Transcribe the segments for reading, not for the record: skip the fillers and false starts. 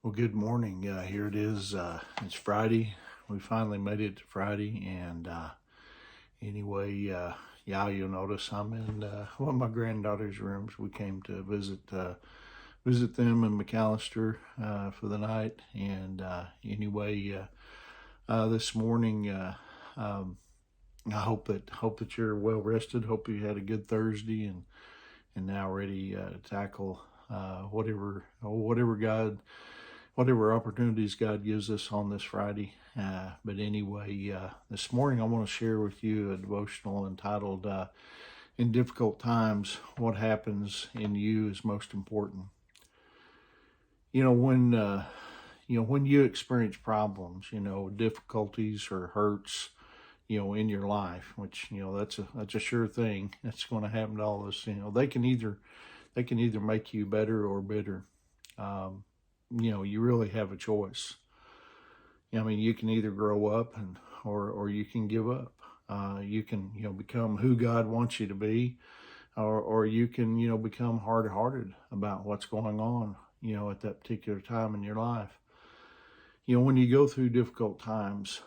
Well, good morning. Here it is. It's Friday. We finally made it to Friday. And anyway, yeah, you'll notice I'm in one of my granddaughter's rooms. We came to visit them in McAllister for the night. And anyway, this morning, I hope that you're well rested. Hope you had a good Thursday and now ready to tackle whatever opportunities God gives us on this Friday. But anyway, this morning I want to share with you a devotional entitled "In Difficult Times, What Happens in You is Most Important." You know when you experience problems, difficulties or hurts, in your life, which that's a sure thing. That's going to happen to all of us. They can either make you better or bitter. Um, you really have a choice. I mean, you can either grow up or you can give up. You can become who God wants you to be, or you can become hard-hearted about what's going on at that particular time in your life. When you go through difficult times,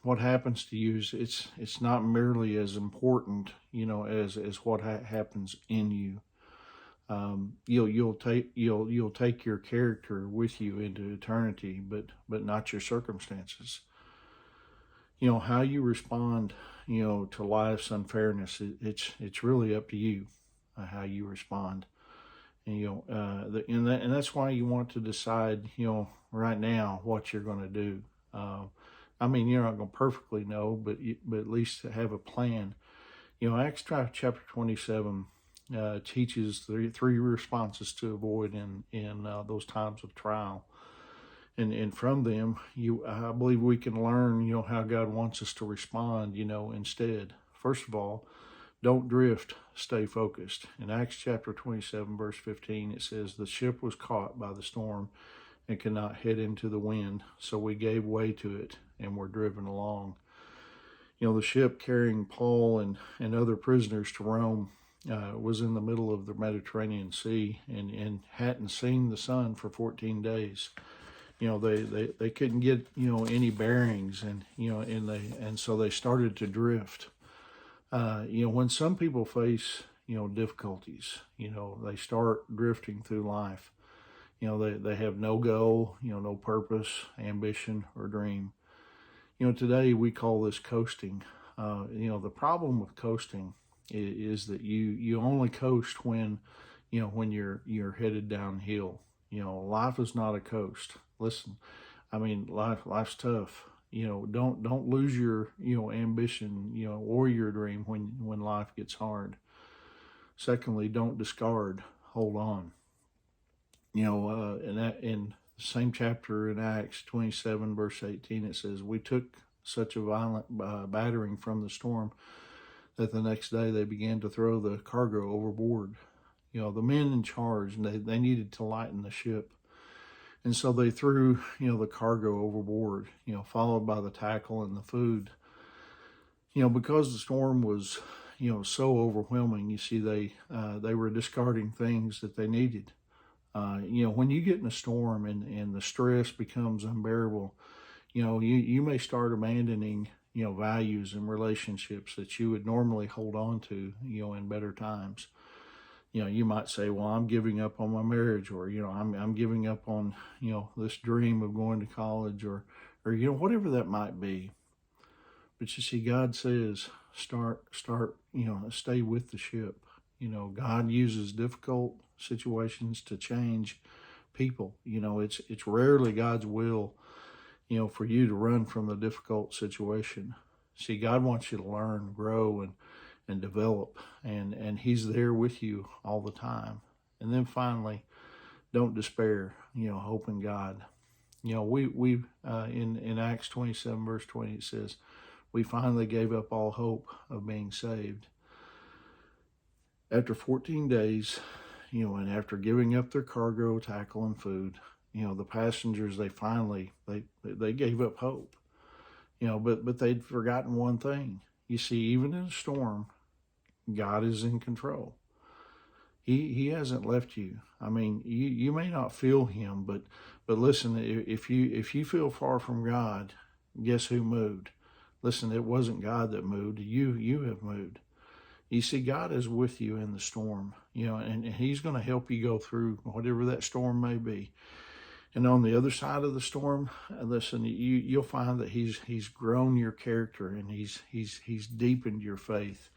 what happens to you is it's not merely as important as what happens in you. You'll take your character with you into eternity, but not your circumstances. How you respond to life's unfairness, it's really up to you, how you respond. And that's why you want to decide right now what you're going to do. I mean, you're not going to perfectly know, but at least have a plan. Acts chapter 27 teaches three responses to avoid in those times of trial, and from them, I believe we can learn how God wants us to respond. Instead, first of all, don't drift, stay focused. In Acts chapter 27 verse 15, it says, "The ship was caught by the storm and could not head into the wind, so we gave way to it and were driven along." The ship carrying Paul and other prisoners to Rome was in the middle of the Mediterranean Sea and hadn't seen the sun for 14 days. They couldn't get any bearings, and so they started to drift. When some people face difficulties, they start drifting through life. They have no goal, no purpose, ambition, or dream. Today we call this coasting. The problem with coasting is that you only coast when you're headed downhill. Life is not a coast. Listen, I mean, life's tough. Don't lose your ambition or your dream when life gets hard. Secondly, don't discard. Hold on. In the same chapter in Acts 27 verse 18, it says, "We took such a violent battering from the storm that the next day they began to throw the cargo overboard." The men in charge, they needed to lighten the ship. And so they threw, the cargo overboard, followed by the tackle and the food. Because the storm was, so overwhelming, you see, they were discarding things that they needed. When you get in a storm and the stress becomes unbearable, you may start abandoning, values and relationships that you would normally hold on to, in better times. You might say, "Well, I'm giving up on my marriage," or I'm giving up on this dream of going to college, or whatever that might be. But you see, God says, start, stay with the ship. God uses difficult situations to change people. It's rarely God's will, for you to run from the difficult situation. See, God wants you to learn, grow, and develop, and He's there with you all the time. And then finally, don't despair. Hope in God. We in Acts 27 verse 20, it says, "We finally gave up all hope of being saved." After 14 days, and after giving up their cargo, tackle, and food, the passengers, they gave up hope. But they'd forgotten one thing. You see, even in a storm, God is in control. He hasn't left you. I mean, you may not feel him, but listen, if you feel far from God, guess who moved? Listen, it wasn't God that moved. You have moved. You see, God is with you in the storm, and He's going to help you go through whatever that storm may be. And on the other side of the storm, listen, you'll find that He's grown your character, and He's deepened your faith.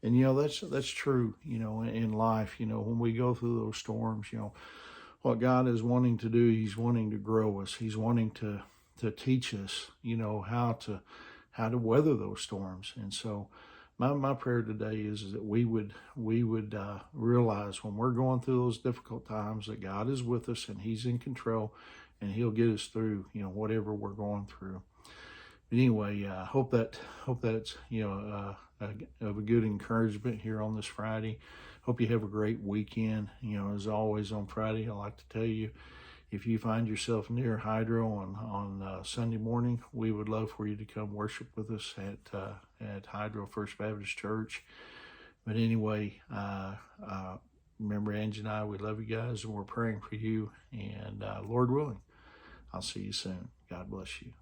And that's true, in life. When we go through those storms, what God is wanting to do, He's wanting to grow us. He's wanting to teach us, how to weather those storms. And so my prayer today is that we would realize when we're going through those difficult times that God is with us and He's in control, and He'll get us through whatever we're going through. But anyway, hope that's of a good encouragement here on this Friday. Hope you have a great weekend. As always on Friday, I like to tell you, if you find yourself near Hydro on Sunday morning, we would love for you to come worship with us at Hydro First Baptist Church. But anyway, remember, Angie and I, we love you guys, and we're praying for you. And Lord willing, I'll see you soon. God bless you.